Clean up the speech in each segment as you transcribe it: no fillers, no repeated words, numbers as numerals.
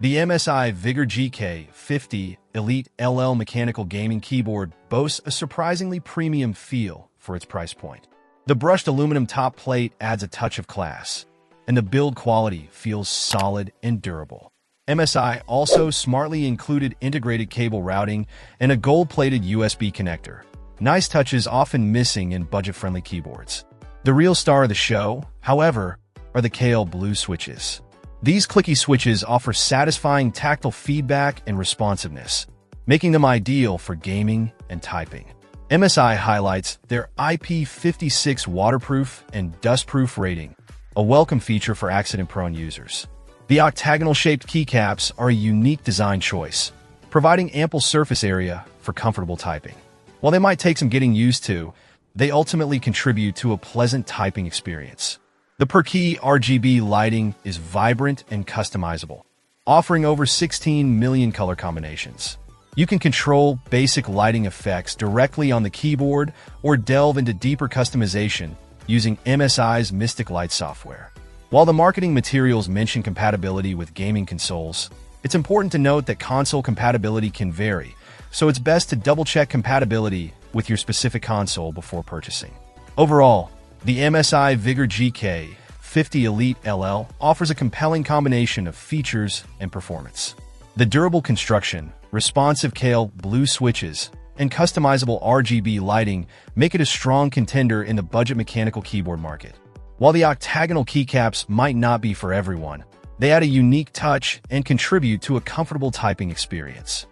The MSI Vigor GK50 Elite LL mechanical gaming keyboard boasts a surprisingly premium feel for its price point. The brushed aluminum top plate adds a touch of class, and the build quality feels solid and durable. MSI also smartly included integrated cable routing and a gold-plated USB connector. Nice touches often missing in budget-friendly keyboards. The real star of the show, however, are the KL Blue switches. These clicky switches offer satisfying tactile feedback and responsiveness, making them ideal for gaming and typing. MSI highlights their IP56 waterproof and dustproof rating, a welcome feature for accident-prone users. The octagonal-shaped keycaps are a unique design choice, providing ample surface area for comfortable typing. While they might take some getting used to, they ultimately contribute to a pleasant typing experience. The per-key RGB lighting is vibrant and customizable, offering over 16 million color combinations. You can control basic lighting effects directly on the keyboard or delve into deeper customization using MSI's Mystic Light software. While the marketing materials mention compatibility with gaming consoles, it's important to note that console compatibility can vary, so it's best to double-check compatibility with your specific console before purchasing. Overall, the MSI Vigor GK50 Elite LL offers a compelling combination of features and performance. The durable construction, responsive KL Blue switches, and customizable RGB lighting make it a strong contender in the budget mechanical keyboard market. While the octagonal keycaps might not be for everyone, they add a unique touch and contribute to a comfortable typing experience.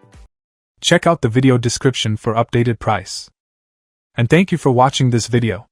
Check out the video description for updated price. And thank you for watching this video.